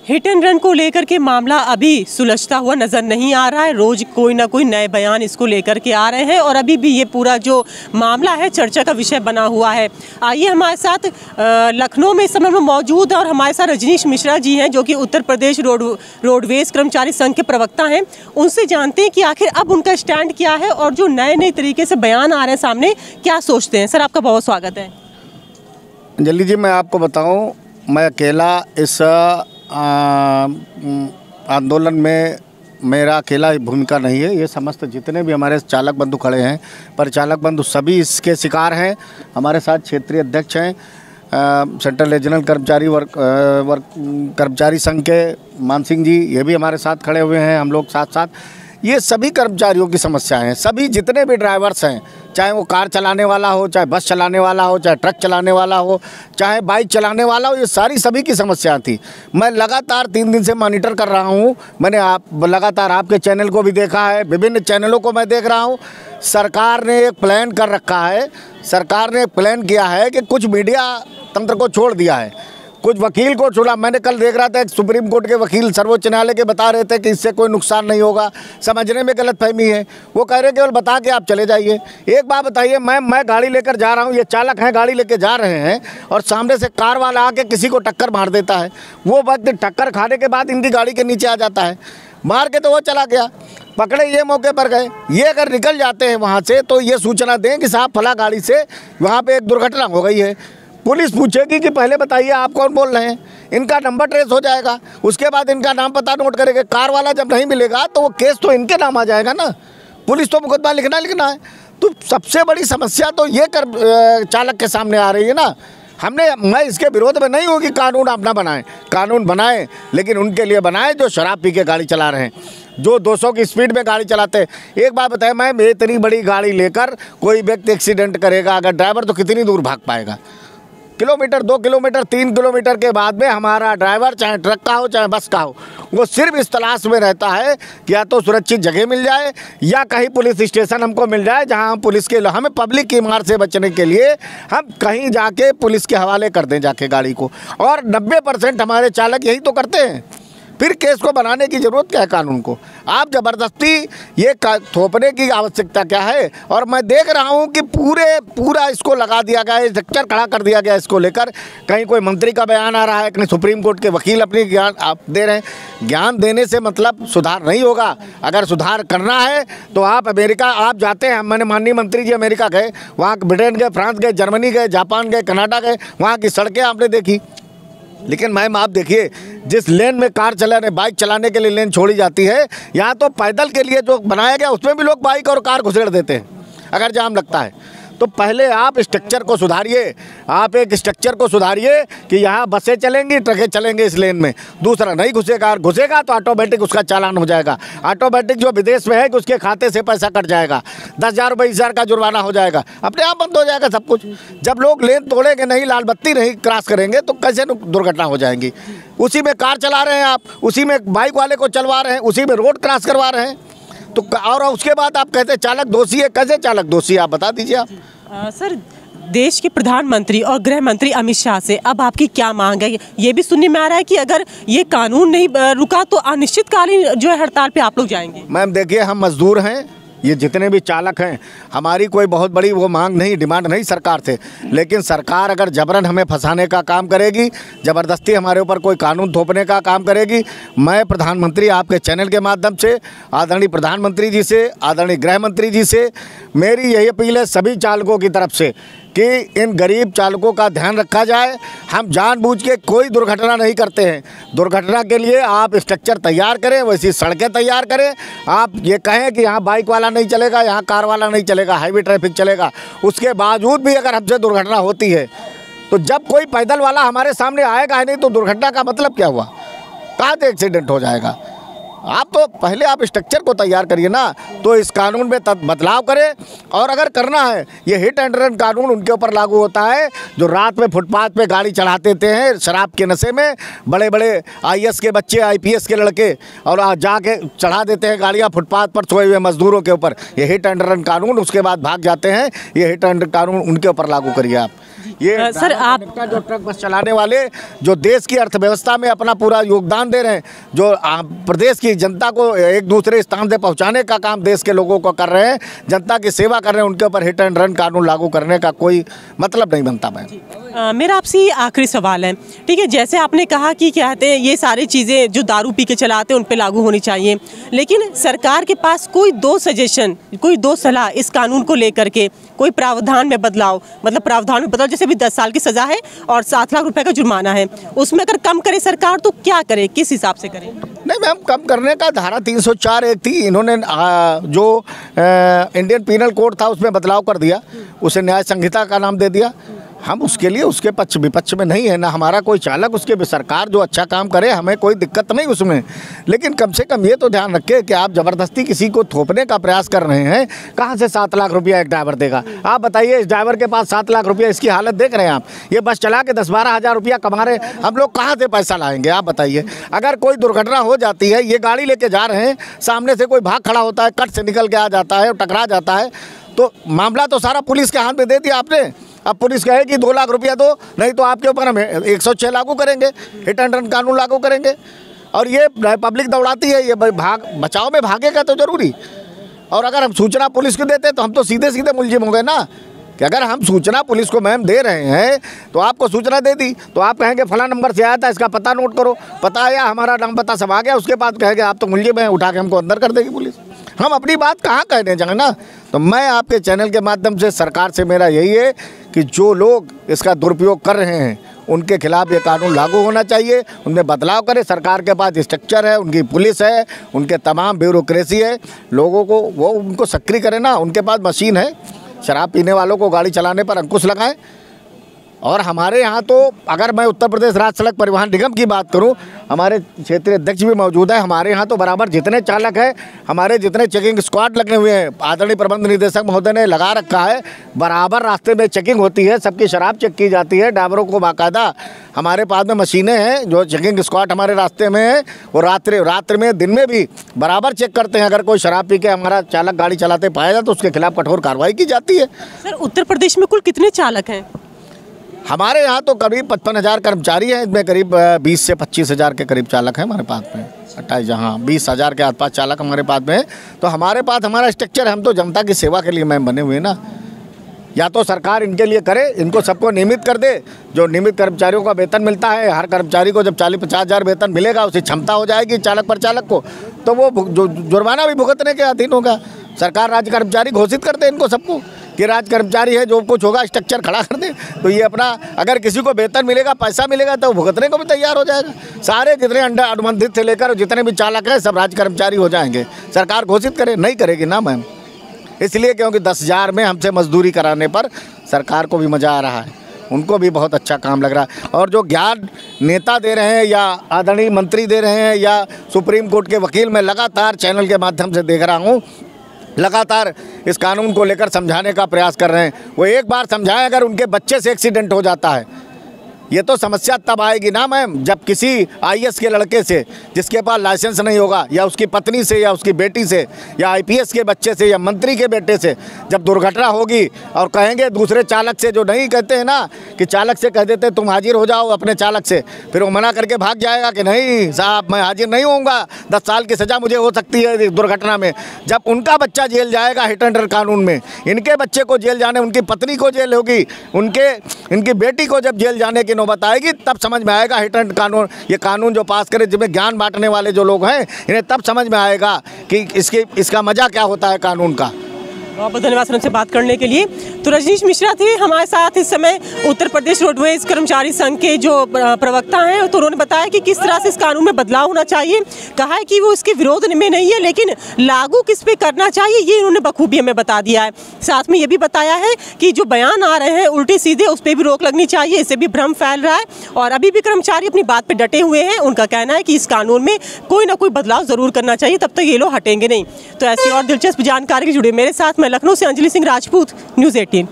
Hit and run को लेकर के मामला अभी सुलझता हुआ नज़र नहीं आ रहा है। रोज़ कोई ना कोई नए बयान इसको लेकर के आ रहे हैं और अभी भी ये पूरा जो मामला है चर्चा का विषय बना हुआ है। आइए हमारे साथ लखनऊ में इस समय में मौजूद है और हमारे साथ रजनीश मिश्रा जी हैं जो कि उत्तर प्रदेश रोडवेज कर्मचारी संघ के प्रवक्ता हैं। उनसे जानते हैं कि आखिर अब उनका स्टैंड क्या है और जो नए तरीके से बयान आ रहे हैं सामने, क्या सोचते हैं। सर, आपका बहुत स्वागत है। अंजलि जी, मैं आपको बताऊं, मैं अकेला इस आंदोलन में मेरा अकेला भूमिका नहीं है। ये समस्त जितने भी हमारे चालक बंधु खड़े हैं, परिचालक बंधु, सभी इसके शिकार हैं। हमारे साथ क्षेत्रीय अध्यक्ष हैं सेंट्रल रीजनल कर्मचारी संघ के मान सिंह जी, ये भी हमारे साथ खड़े हुए हैं। हम लोग साथ साथ ये सभी कर्मचारियों की समस्या है। सभी जितने भी ड्राइवर्स हैं, चाहे वो कार चलाने वाला हो, चाहे बस चलाने वाला हो, चाहे ट्रक चलाने वाला हो, चाहे बाइक चलाने वाला हो, ये सारी सभी की समस्या थी। मैं लगातार 3 दिन से मॉनिटर कर रहा हूँ। मैंने लगातार आपके चैनल को भी देखा है, विभिन्न चैनलों को मैं देख रहा हूँ। सरकार ने एक प्लान कर रखा है। सरकार ने एक प्लान किया है कि कुछ मीडिया तंत्र को छोड़ दिया है, कुछ वकील को छोड़ा। मैंने कल देख रहा था, एक सुप्रीम कोर्ट के वकील सर्वोच्च न्यायालय के बता रहे थे कि इससे कोई नुकसान नहीं होगा। समझने में गलतफहमी है। वो कह रहे केवल बता के आप चले जाइए। एक बात बताइए, मैं गाड़ी लेकर जा रहा हूँ, ये चालक हैं गाड़ी लेकर जा रहे हैं और सामने से कार वाला आके किसी को टक्कर मार देता है। वो वक्त टक्कर खाने के बाद इनकी गाड़ी के नीचे आ जाता है, मार के तो वो चला गया, पकड़े ये मौके पर गए। ये अगर निकल जाते हैं वहाँ से तो ये सूचना दें कि साहब फला गाड़ी से वहाँ पर एक दुर्घटना हो गई है। पुलिस पूछेगी कि पहले बताइए आप कौन बोल रहे हैं, इनका नंबर ट्रेस हो जाएगा, उसके बाद इनका नाम पता नोट करेंगे। कार वाला जब नहीं मिलेगा तो वो केस तो इनके नाम आ जाएगा ना। पुलिस तो मुकदमा लिखना है। तो सबसे बड़ी समस्या तो ये चालक के सामने आ रही है ना। मैं इसके विरोध में नहीं हूँ कि कानून आप ना बनाएं, कानून बनाएं, लेकिन उनके लिए बनाएं जो शराब पी के गाड़ी चला रहे हैं, जो 200 की स्पीड में गाड़ी चलाते हैं। एक बात बताएं, मैं इतनी बड़ी गाड़ी लेकर कोई व्यक्ति एक्सीडेंट करेगा, अगर ड्राइवर तो कितनी दूर भाग पाएगा? किलोमीटर, 2 किलोमीटर, 3 किलोमीटर के बाद में हमारा ड्राइवर, चाहे ट्रक का हो चाहे बस का हो, वो सिर्फ इस तलाश में रहता है कि या तो सुरक्षित जगह मिल जाए या कहीं पुलिस स्टेशन हमको मिल जाए जहां हम पुलिस के हमें पब्लिक की मार से बचने के लिए हम कहीं जाके पुलिस के हवाले कर दें जाके गाड़ी को। और 90% हमारे चालक यही तो करते हैं। फिर केस को बनाने की ज़रूरत क्या है कानून को? आप ज़बरदस्ती ये थोपने की आवश्यकता क्या है? और मैं देख रहा हूँ कि पूरा इसको लगा दिया गया है, स्ट्रक्चर खड़ा कर दिया गया इसको लेकर। कहीं कोई मंत्री का बयान आ रहा है, कहीं सुप्रीम कोर्ट के वकील अपनी ज्ञान आप दे रहे हैं। ज्ञान देने से मतलब सुधार नहीं होगा। अगर सुधार करना है तो आप अमेरिका आप जाते हैं। मैंने माननीय मंत्री जी अमेरिका गए, वहाँ ब्रिटेन गए, फ्रांस गए, जर्मनी गए, जापान गए, कनाडा गए, वहाँ की सड़कें आपने देखी। लेकिन मैम आप देखिए, जिस लेन में कार चलाने, बाइक चलाने के लिए लेन छोड़ी जाती है, यहाँ तो पैदल के लिए जो बनाया गया उसमें भी लोग बाइक और कार घुसेड़ देते हैं अगर जाम लगता है। तो पहले आप स्ट्रक्चर को सुधारिए। आप एक स्ट्रक्चर को सुधारिए कि यहाँ बसें चलेंगी, ट्रकें चलेंगे इस लेन में। दूसरा नहीं घुसेगा, और घुसेगा तो ऑटोमेटिक उसका चालान हो जाएगा। ऑटोमेटिक जो विदेश में है कि उसके खाते से पैसा कट जाएगा, 10,000 रुपये 20,000 का जुर्माना हो जाएगा, अपने आप बंद हो जाएगा सब कुछ। जब लोग लेन तोड़ेंगे नहीं, लाल बत्ती नहीं क्रॉस करेंगे तो कैसे दुर्घटना हो जाएंगी? उसी में कार चला रहे हैं आप, उसी में बाइक वाले को चलवा रहे हैं, उसी में रोड क्रॉस करवा रहे हैं। तो और उसके बाद आप कहते हैं चालक दोषी है। कैसे चालक दोषी है आप बता दीजिए आप। सर, देश के प्रधानमंत्री और गृह मंत्री अमित शाह से अब आपकी क्या मांग है? ये भी सुनने में आ रहा है कि अगर ये कानून नहीं रुका तो अनिश्चितकालीन जो है हड़ताल पे आप लोग जाएंगे। मैम देखिए, हम मजदूर हैं, ये जितने भी चालक हैं, हमारी कोई बहुत बड़ी वो मांग नहीं, डिमांड नहीं सरकार से। लेकिन सरकार अगर जबरन हमें फंसाने का काम करेगी, ज़बरदस्ती हमारे ऊपर कोई कानून थोपने का काम करेगी, मैं प्रधानमंत्री आपके चैनल के माध्यम से आदरणीय प्रधानमंत्री जी से, आदरणीय गृह मंत्री जी से मेरी यही अपील है सभी चालकों की तरफ से कि इन गरीब चालकों का ध्यान रखा जाए। हम जानबूझ के कोई दुर्घटना नहीं करते हैं। दुर्घटना के लिए आप स्ट्रक्चर तैयार करें, वैसी सड़कें तैयार करें। आप ये कहें कि यहाँ बाइक वाला नहीं चलेगा, यहाँ कार वाला नहीं चलेगा, हाईवे ट्रैफिक चलेगा, उसके बावजूद भी अगर हमसे दुर्घटना होती है तो जब कोई पैदल वाला हमारे सामने आएगा ही नहीं तो दुर्घटना का मतलब क्या हुआ? कहाँ से एक्सीडेंट हो जाएगा? आप तो पहले आप स्ट्रक्चर को तैयार करिए ना, तो इस कानून में बदलाव करें। और अगर करना है, ये हिट एंड रन कानून उनके ऊपर लागू होता है जो रात में फुटपाथ पे गाड़ी चढ़ा देते हैं शराब के नशे में। बड़े बड़े IAS के बच्चे, IPS के लड़के और जाके चढ़ा देते हैं गाड़ियाँ फुटपाथ पर सोए हुए मजदूरों के ऊपर। ये हिट एंड रन कानून, उसके बाद भाग जाते हैं। ये हिट एंड रन कानून उनके ऊपर लागू करिए आप। ये सर आप जो ट्रक बस चलाने वाले जो देश की अर्थव्यवस्था में अपना पूरा योगदान दे रहे हैं, जो प्रदेश की जनता को एक दूसरे स्थान से पहुंचाने का काम देश के लोगों को कर रहे हैं, जनता की सेवा कर रहे हैं, उनके ऊपर हिट एंड रन कानून लागू करने का कोई मतलब नहीं बनता। मैं मेरा आपसे ये आखिरी सवाल है, ठीक है, जैसे आपने कहा कि क्या कहते हैं ये सारी चीज़ें जो दारू पी के चलाते हैं उन पे लागू होनी चाहिए, लेकिन सरकार के पास कोई दो सजेशन, कोई दो सलाह इस कानून को लेकर के, कोई प्रावधान में बदलाव, मतलब प्रावधान में बदलाव, जैसे भी 10 साल की सज़ा है और 7 लाख रुपए का जुर्माना है, उसमें अगर कम करे सरकार तो क्या करे, किस हिसाब से करे? नहीं मैम, कम करने का धारा 304 एक थी, इन्होंने जो इंडियन पीनल कोड था उसमें बदलाव कर दिया, उसे न्याय संहिता का नाम दे दिया। हम उसके लिए उसके पक्ष विपक्ष में नहीं है ना, हमारा कोई चालक, उसके भी सरकार जो अच्छा काम करे हमें कोई दिक्कत नहीं उसमें, लेकिन कम से कम ये तो ध्यान रखें कि आप ज़बरदस्ती किसी को थोपने का प्रयास कर रहे हैं। कहाँ से 7 लाख रुपया एक ड्राइवर देगा? आप बताइए, इस ड्राइवर के पास 7 लाख रुपया, इसकी हालत देख रहे हैं आप, ये बस चला के 10-12 हज़ार रुपया कमा रहे, हम लोग कहाँ से पैसा लाएंगे? आप बताइए। अगर कोई दुर्घटना हो जाती है, ये गाड़ी लेके जा रहे हैं, सामने से कोई भाग खड़ा होता है, कट से निकल के आ जाता है, टकरा जाता है, तो मामला तो सारा पुलिस के हाथ में दे दिया आपने। अब पुलिस कहे कि 2 लाख रुपया दो, नहीं तो आपके ऊपर हम 106 लागू करेंगे, हिट एंड रन कानून लागू करेंगे। और ये पब्लिक दौड़ाती है, ये बचाव में भागेगा तो जरूरी। और अगर हम सूचना पुलिस को देते तो हम तो सीधे सीधे मुलजिम हो गए ना, कि अगर हम सूचना पुलिस को मैम दे रहे हैं तो आपको सूचना दे दी तो आप कहेंगे फला नंबर से आया था, इसका पता नोट करो, पता आया, हमारा नाम पता सब आ गया, उसके बाद कहेंगे आप तो मुलजिम हैं, उठा के हमको अंदर कर देगी पुलिस। हम अपनी बात कहाँ कहने जाए ना। तो मैं आपके चैनल के माध्यम से सरकार से मेरा यही है कि जो लोग इसका दुरुपयोग कर रहे हैं उनके खिलाफ ये कानून लागू होना चाहिए, उनमें बदलाव करे। सरकार के पास स्ट्रक्चर है, उनकी पुलिस है, उनके तमाम ब्यूरोक्रेसी है, लोगों को वो उनको सक्रिय करे ना, उनके पास मशीन है, शराब पीने वालों को गाड़ी चलाने पर अंकुश लगाएं। और हमारे यहाँ तो अगर मैं उत्तर प्रदेश राज्य सड़क परिवहन निगम की बात करूँ, हमारे क्षेत्रीय अध्यक्ष भी मौजूद है, हमारे यहाँ तो बराबर जितने चालक हैं, हमारे जितने चेकिंग स्क्वाड लगे हुए हैं, आदरणीय प्रबंध निदेशक महोदय ने लगा रखा है, बराबर रास्ते में चेकिंग होती है, सबकी शराब चेक की जाती है, ड्राइवरों को बाकायदा हमारे पास में मशीनें हैं, जो चेकिंग स्क्वाड हमारे रास्ते में है, वो रात्रि में दिन में भी बराबर चेक करते हैं। अगर कोई शराब पी के हमारा चालक गाड़ी चलाते पाया जाए तो उसके खिलाफ कठोर कार्रवाई की जाती है। सर, उत्तर प्रदेश में कुल कितने चालक हैं? हमारे यहाँ तो करीब 55,000 कर्मचारी हैं, इसमें करीब 20 से 25,000 के करीब चालक हैं हमारे पास में, 28, हाँ 20,000 के आसपास चालक हमारे पास में है। तो हमारे पास हमारा स्ट्रक्चर है, हम तो जनता की सेवा के लिए मैम बने हुए हैं ना। या तो सरकार इनके लिए करे, इनको सबको नियमित कर दे, जो नियमित कर्मचारियों का वेतन मिलता है, हर कर्मचारी को जब 40-50 हज़ार वेतन मिलेगा, उसकी क्षमता हो जाएगी चालक पर चालक को, तो वो जुर्माना भी भुगतने के अधीन होगा। सरकार राज्य कर्मचारी घोषित कर दे इनको सबको कि राज्य कर्मचारी है, जो कुछ होगा स्ट्रक्चर खड़ा कर दे, तो ये अपना अगर किसी को वेतन मिलेगा, पैसा मिलेगा तो भुगतने को भी तैयार हो जाएगा। सारे जितने अनुबंधित से लेकर जितने भी चालक हैं सब राज्य कर्मचारी हो जाएंगे। सरकार घोषित करे, नहीं करेगी ना मैम, इसलिए क्योंकि 10,000 में हमसे मजदूरी कराने पर सरकार को भी मज़ा आ रहा है, उनको भी बहुत अच्छा काम लग रहा है। और जो ज्ञान नेता दे रहे हैं या आदरणीय मंत्री दे रहे हैं या सुप्रीम कोर्ट के वकील, मैं लगातार चैनल के माध्यम से देख रहा हूँ, लगातार इस कानून को लेकर समझाने का प्रयास कर रहे हैं। वो एक बार समझाएं, अगर उनके बच्चे से एक्सीडेंट हो जाता है, ये तो समस्या तब आएगी ना मैम जब किसी IAS के लड़के से जिसके पास लाइसेंस नहीं होगा, या उसकी पत्नी से या उसकी बेटी से या IPS के बच्चे से या मंत्री के बेटे से जब दुर्घटना होगी और कहेंगे दूसरे चालक से, जो नहीं कहते हैं ना कि चालक से कह देते तुम हाजिर हो जाओ अपने चालक से, फिर वो मना करके भाग जाएगा कि नहीं साहब मैं हाजिर नहीं होऊंगा, 10 साल की सज़ा मुझे हो सकती है दुर्घटना में। जब उनका बच्चा जेल जाएगा हिट एंड रन कानून में, इनके बच्चे को जेल जाने, उनकी पत्नी को जेल होगी, इनकी बेटी को जब जेल जाने की नौबत आएगी, तब समझ में आएगा हिट एंड कानून, ये कानून जो पास करे, जिसमें ज्ञान बांटने वाले जो लोग हैं, इन्हें तब समझ में आएगा कि इसका मजा क्या होता है कानून का। बहुत बहुत धन्यवाद सर हमसे बात करने के लिए। तो रजनीश मिश्रा थे हमारे साथ इस समय, उत्तर प्रदेश रोडवेज कर्मचारी संघ के जो प्रवक्ता हैं, तो उन्होंने बताया कि किस तरह से इस कानून में बदलाव होना चाहिए। कहा है कि वो इसके विरोध में नहीं है, लेकिन लागू किस पे करना चाहिए ये इन्होंने बखूबी हमें बता दिया है। साथ में ये भी बताया है कि जो बयान आ रहे हैं उल्टे सीधे, उस पर भी रोक लगनी चाहिए, इससे भी भ्रम फैल रहा है। और अभी भी कर्मचारी अपनी बात पर डटे हुए हैं, उनका कहना है कि इस कानून में कोई ना कोई बदलाव ज़रूर करना चाहिए, तब तक ये लोग हटेंगे नहीं। तो ऐसी और दिलचस्प जानकारी जुड़े मेरे साथ, मैं लखनऊ से अंजलि सिंह राजपूत, न्यूज़ 18।